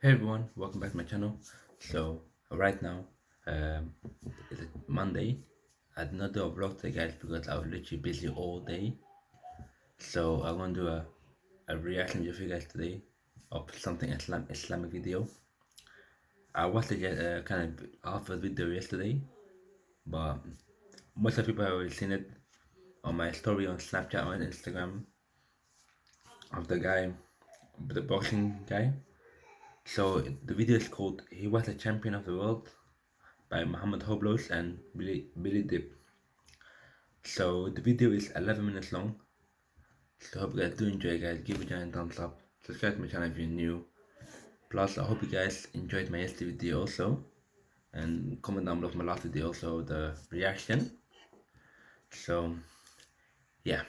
Hey everyone, welcome back to my channel. So right now, it's Monday. I did not do a vlog today, guys, because I was literally busy all day. So I'm gonna do a reaction video for you guys today of something Islamic video. I watched the kind of half of the video yesterday, but most of the people have already seen it on my story on Snapchat or on Instagram of the guy, the boxing guy. So the video is called "He Was a Champion of the World" by Mohamed Hoblos and Billy Dip. So the video is 11 minutes long. So I hope you guys do enjoy, guys. Give it a giant thumbs up. Subscribe to my channel if you're new. Plus, I hope you guys enjoyed my yesterday video also. And comment down below my last video also, the reaction. So, yeah.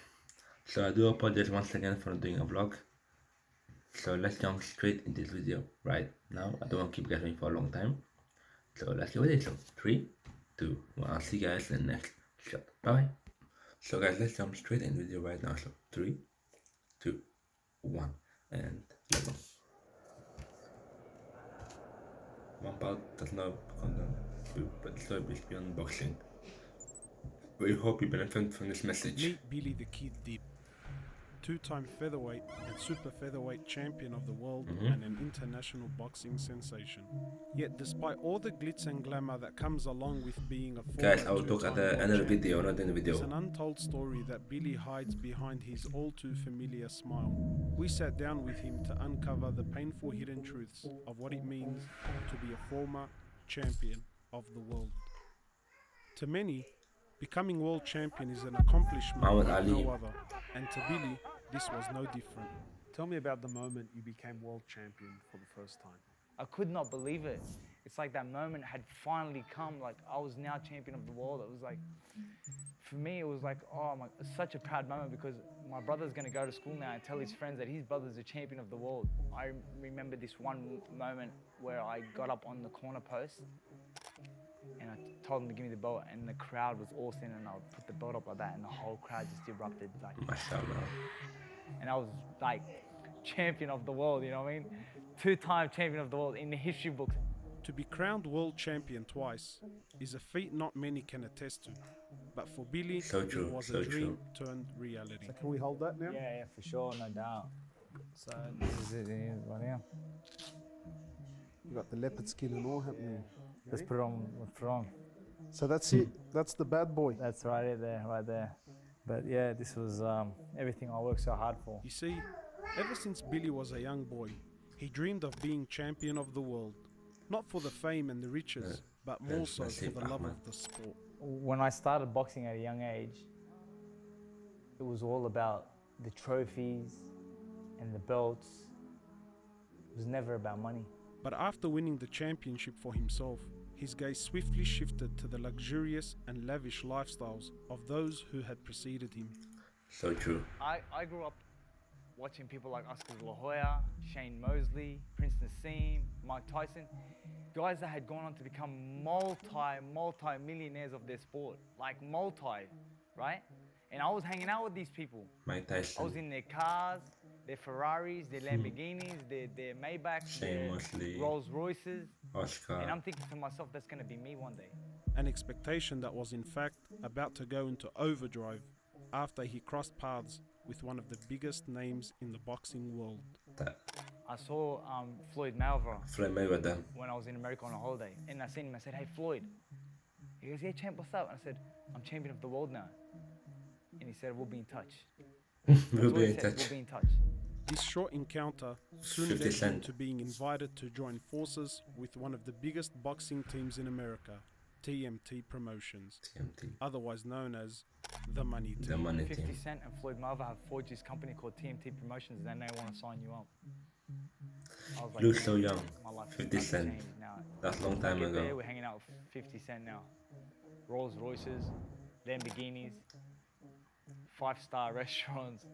So I do apologize once again for not doing a vlog. So let's jump straight into this video right now. I don't want to keep you guys waiting for a long time. So let's get with it. So 3, 2, 1. I'll see you guys in the next shot. Bye. So guys, let's jump straight into the video right now. So 3, 2, 1, and let's go. One part does not condone, but still be unboxing. We hope you benefit from this message. Meet Billy the Kid Dip, two-time featherweight and super featherweight champion of the world and an international boxing sensation. Yet despite all the glitz and glamour that comes along with being a former Guys, I will talk at the two-time end of the world video, not in the champion, video. there's an untold story that Billy hides behind his all-too-familiar smile. We sat down with him to uncover the painful hidden truths of what it means to be a former champion of the world. To many, becoming world champion is an accomplishment Muhammad like Ali. no other, and to Billy, this was no different. Tell me about the moment you became world champion for the first time. I could not believe it. It's like that moment had finally come. Like I was now champion of the world. It was like, for me, it was like, oh my, it's such a proud moment because my brother's gonna go to school now and tell his friends that his brother's a champion of the world. I remember this one moment where I got up on the corner post and I told him to give me the belt, and the crowd was all standing, and I would put the belt up like that, and the whole crowd just erupted. Like, Mashallah. and I was like champion of the world, you know what I mean? Two-time champion of the world in the history books. To be crowned world champion twice is a feat not many can attest to, but for Billy, So true, it was so a dream true. turned reality. So can we hold that now? Yeah, for sure, no doubt. So this is it right now. You got the leopard skin and all, haven't you? Let's put it on. Let's put it on. So that's it. That's the bad boy. That's right there, right there. But yeah, this was everything I worked so hard for. You see, ever since Billy was a young boy, he dreamed of being champion of the world. Not for the fame and the riches, but more so for the love of the sport. When I started boxing at a young age, it was all about the trophies and the belts. It was never about money. But after winning the championship for himself, his gaze swiftly shifted to the luxurious and lavish lifestyles of those who had preceded him. So true. I grew up watching people like Oscar De La Hoya, Shane Mosley, Prince Nassim, Mike Tyson, guys that had gone on to become multi-millionaires of their sport, like right? And I was hanging out with these people. Mike I Tyson. was in their cars, their Ferraris, their Lamborghinis, their Maybachs, Shane their Mosley. Rolls Royces. Oscar. And I'm thinking to myself, that's gonna be me one day. An expectation that was in fact about to go into overdrive after he crossed paths with one of the biggest names in the boxing world. I saw Floyd Mayweather Floyd Mayweather. when I was in America on a holiday, and I seen him. I said, "Hey Floyd," he goes, "Yeah, champ, what's up?" And I said, "I'm champion of the world now." And he said, "We'll be in touch." We'll That's what be he in said, touch. "We'll be in touch." This short encounter soon 50 led him Cent. to being invited to join forces with one of the biggest boxing teams in America, TMT Promotions, TMT. otherwise known as the Money The Team. money 50 team. Cent and Floyd Mayweather have forged this company called TMT Promotions, and then they want to sign you up. I was like, Look so young. my life is 50 about to Cent. change now. That's a long time Get there, ago. we're hanging out with 50 Cent now. Rolls Royces, Lamborghinis, 5-star restaurants,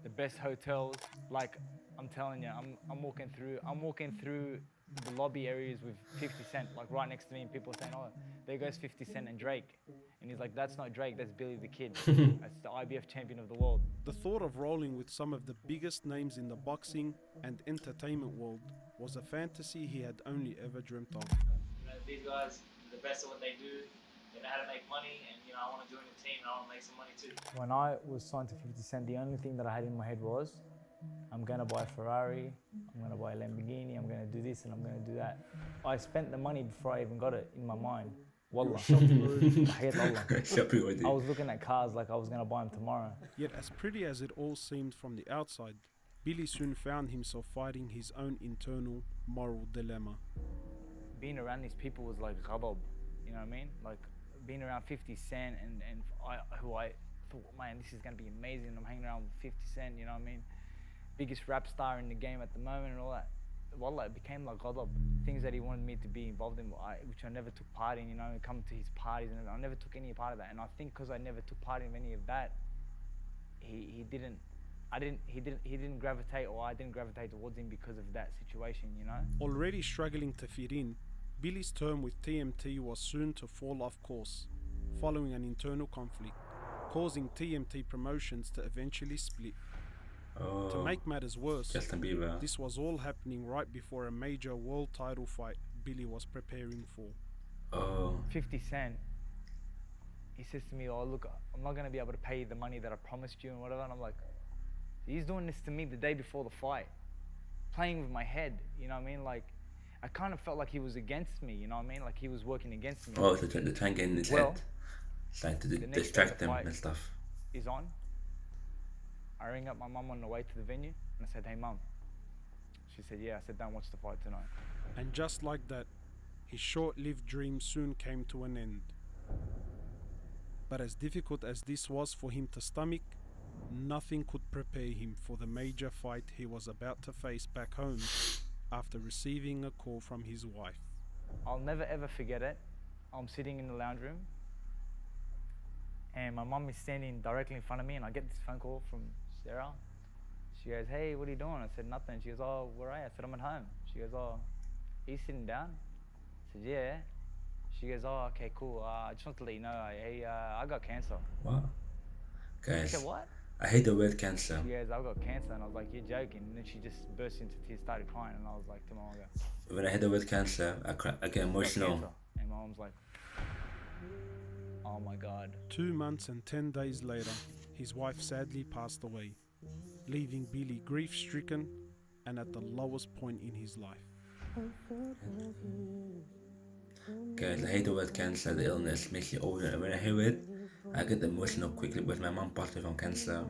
the best hotels. Like I'm telling you, I'm walking through the lobby areas with 50 Cent, like right next to me, and people saying, "Oh, there goes 50 Cent and Drake." And And he's like, that's not Drake, that's Billy the Kid. That's the IBF champion of the world. The thought of rolling with some of the biggest names in the boxing and entertainment world was a fantasy he had only ever dreamt of. These guys are the best at what they do. They know how to make money, and I want to join the team and I want to make some money too. When I was signed to 50 Cent, the only thing that I had in my head was, I'm going to buy a Ferrari, I'm going to buy a Lamborghini, I'm going to do this and I'm going to do that. I spent the money before I even got it in my mind. Wallah. I was looking at cars like I was going to buy them tomorrow. Yet as pretty as it all seemed from the outside, Billy soon found himself fighting his own internal moral dilemma. Being around these people was like ghadab, you know what I mean? Like being around 50 Cent and I thought, man, this is going to be amazing. I'm hanging around with 50 Cent, you know what I mean? Biggest rap star in the game at the moment and all that. Wallah, it became like ghadab. Things that he wanted me to be involved in, which I never took part in, come to his parties, and I never took any part of that. And I think because I never took part in any of that, he didn't gravitate, or I didn't gravitate towards him because of that situation, Already struggling to fit in, Billy's term with TMT was soon to fall off course, following an internal conflict, causing TMT Promotions to eventually split. To make matters worse, this was all happening right before a major world title fight Billy was preparing for. 50 Cent, he says to me, oh look, I'm not going to be able to pay you the money that I promised you and whatever. And I'm like, he's doing this to me the day before the fight, playing with my head, you know what I mean? Like, I kind of felt like he was against me, you know what I mean? Like he was working against me. Oh, so they're trying to get in his head. It's like to distract them and stuff. Is on. I rang up my mum on the way to the venue and I said, hey mum. She said, yeah. I said, don't watch the fight tonight. And just like that, his short-lived dream soon came to an end. But as difficult as this was for him to stomach, nothing could prepare him for the major fight he was about to face back home after receiving a call from his wife. I'll never ever forget it. I'm sitting in the lounge room and my mum is standing directly in front of me, and I get this phone call from Sarah. She goes, hey, what are you doing? I said, nothing. She goes, oh, where are you? I said, I'm at home. She goes, oh, are you sitting down? I said, yeah. She goes, oh, okay, cool. I just want to let you know, I got cancer. Wow. Guys, I said, what? I hate the word cancer. She goes, I've got cancer. And I was like, you're joking. And then she just burst into tears, started crying. And I was like to my mom, when I hear the word cancer, I get emotional. And my mom's like, oh my God. 2 months and 10 days later, his wife sadly passed away, leaving Billy grief-stricken and at the lowest point in his life. Guys, I hate the word cancer, the illness makes you older, and when I hear it, I get emotional quickly because my mom passed away from cancer.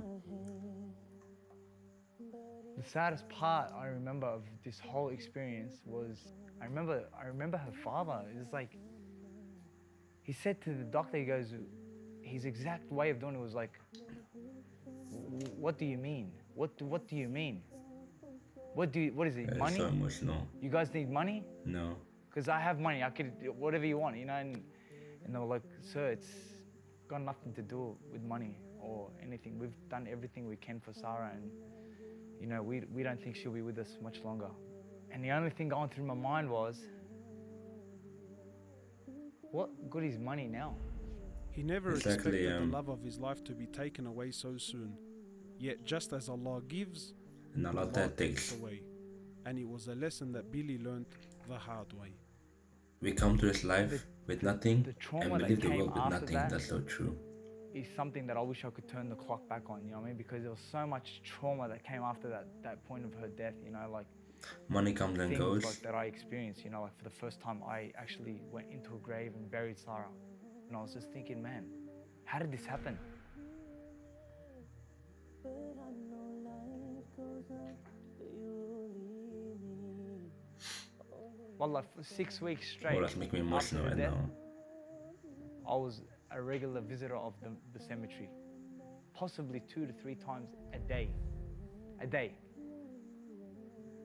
The saddest part I remember of this whole experience was, I remember her father. It was like, he said to the doctor, he goes, his exact way of doing it was like, what do you mean? What do you mean? What is it, money? So emotional. You guys need money? No. Because I have money, I could, whatever you want, and they were like, sir, it's got nothing to do with money or anything. We've done everything we can for Sarah, and we don't think she'll be with us much longer. And the only thing going through my mind was, what good is money now? He never expected the love of his life to be taken away so soon. Yet just as Allah gives, and Allah takes away. And it was a lesson that Billy learned the hard way. We come to this life with nothing, and we leave the world with nothing. That's so true. Is something that I wish I could turn the clock back on, you know what I mean? Because there was so much trauma that came after that point of her death, like money comes and goes. Like that I experienced, like for the first time I actually went into a grave and buried Sarah. And I was just thinking, man, how did this happen? Well, like for 6 weeks straight. Oh, that's making me emotional right now. I was a regular visitor of the cemetery, possibly 2 to 3 times a day.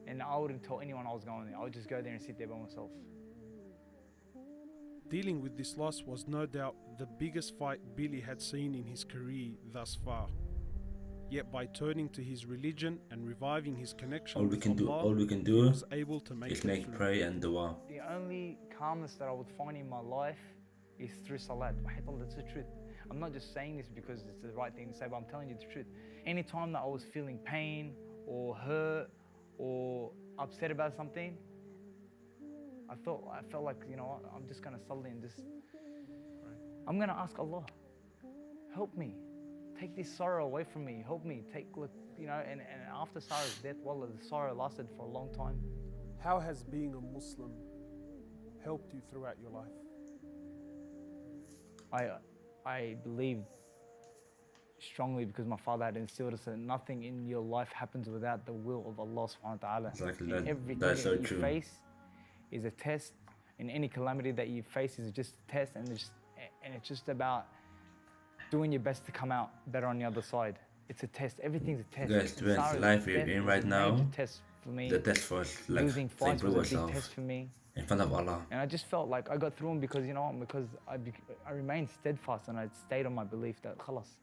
And I wouldn't tell anyone I was going there. I would just go there and sit there by myself. Dealing with this loss was no doubt the biggest fight Billy had seen in his career thus far. Yet by turning to his religion and reviving his connection with Allah, he was able to make is make prayer and dua. The only calmness that I would find in my life is through salat. That's the truth. I'm not just saying this because it's the right thing to say, but I'm telling you the truth. Anytime that I was feeling pain or hurt or upset about something, I felt like, you know what, I'm just gonna salli and just, I'm gonna ask Allah, help me, take this sorrow away from me, help me, you know, and after Sarah's death, wallah, the sorrow lasted for a long time. How has being a Muslim helped you throughout your life? I believe strongly because my father had instilled us that nothing in your life happens without the will of Allah subhanahu wa ta'ala. Exactly, And everything that's so that you true. face is a test, and any calamity that you face is just a test, and it's just about doing your best to come out better on the other side. It's a test. Everything's a test. Guys, to be honest, Sarah's life we're death in was right a now, major test for me. the test for us, like, Losing to fights was improve a big ourselves test for me. in front of Allah. And I just felt like I got through them because, you know, because I remained steadfast and I stayed on my belief that, khalas,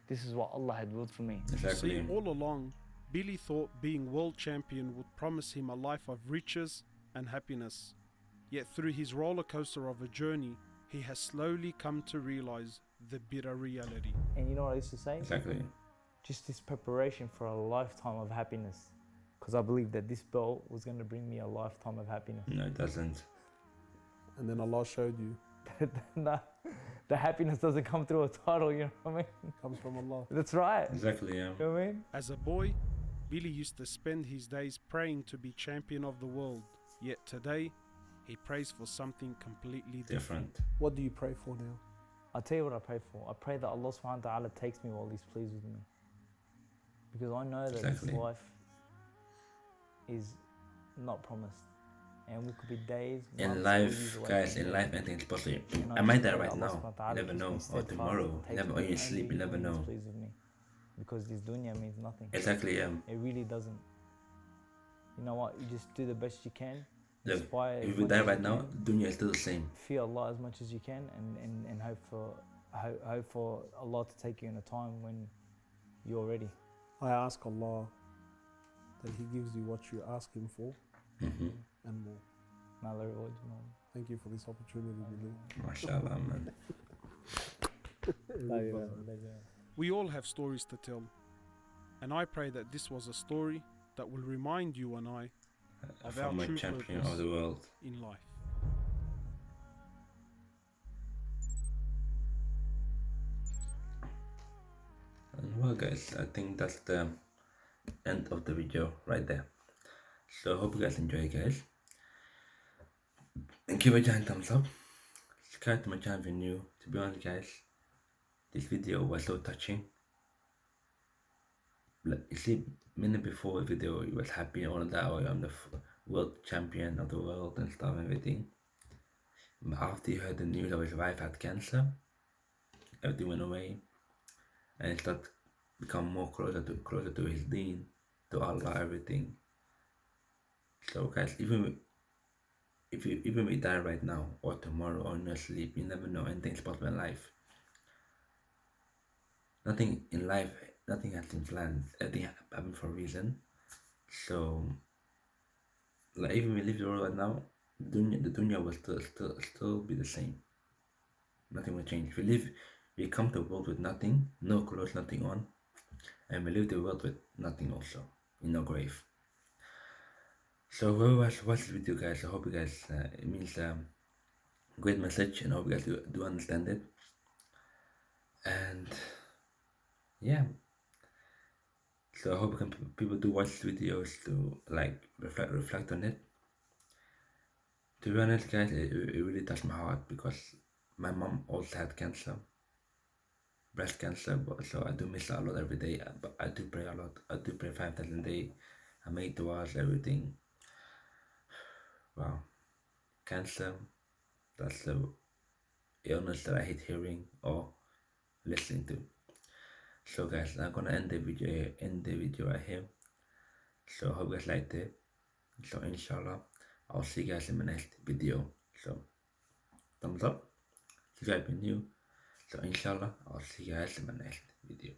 this is what Allah had willed for me. Exactly. See, all along, Billy thought being world champion would promise him a life of riches and happiness. Yet through his roller coaster of a journey, he has slowly come to realize the bitter reality. And you know what I used to say? Exactly. Just this preparation for a lifetime of happiness. Because I believed that this belt was going to bring me a lifetime of happiness. No, it doesn't. And then Allah showed you. The happiness doesn't come through a title, you know what I mean? It comes from Allah. That's right. Exactly, yeah. You know what I mean? As a boy, Billy used to spend his days praying to be champion of the world. Yet today, he prays for something completely different. Different. What do you pray for now? I'll tell you what I pray for. I pray that Allah subhanahu wa ta'ala takes me while He's pleased with me. Because I know that Exactly. this life is not promised. And we could be days, In months, or life, years away guys, from in death. life, anything's possible. And I just might pray die that right Allah now. subhanahu wa ta'ala You never keeps me know. Or steadfast tomorrow. and You takes never, me when you only sleep, you when never He's know. pleased with me. Because this dunya means nothing. Exactly, yeah. It really doesn't. You know what? You just do the best you can. Look, Inspire as if you much die as right you now, can, dunya is still the same. fear Allah as much as you can, and hope for Allah to take you in a time when you're ready. I ask Allah that He gives you what you ask Him for Mm-hmm. and more. May Allah reward you, man. Thank you for this opportunity, Billy. MashaAllah, man. We all have stories to tell. And I pray that this was a story that will remind you and I of our Former true champion purpose of the world. in life. And well, guys, I think that's the end of the video right there. So hope you guys enjoy, guys. And give it a giant thumbs up. Subscribe to my channel if you're new. To be honest, guys, this video was so touching. Like, you see, minute before the video, you was happy and all of that, or I'm the world champion of the world and stuff and everything. But after you heard the news of his wife had cancer, everything went away, and he started become more closer to his deen, to Allah, everything. So guys, even we die right now or tomorrow or in your sleep, you never know, anything's possible in life. Nothing in life, nothing has been planned. Everything happened for a reason. So, like, even we leave the world right now, the dunya will still be the same. Nothing will change. We come to the world with nothing, no clothes, nothing on, and we leave the world with nothing also, in no grave. So whoever watched this video, guys, I hope you guys, it means great message, and I hope you guys do understand it. And yeah, so I hope people do watch videos to like reflect on it. To be honest, guys, it really touched my heart because my mom also had cancer, breast cancer, but so I do miss her a lot every day. But I do pray a lot. I do pray 5 times a day. I make du'as, everything. Wow, cancer, that's the illness that I hate hearing or listening to. So guys, I'm gonna end the video right here. So I hope you guys liked it. So inshallah, I'll see you guys in my next video. So thumbs up, subscribe if you're new. So inshallah, I'll see you guys in my next video.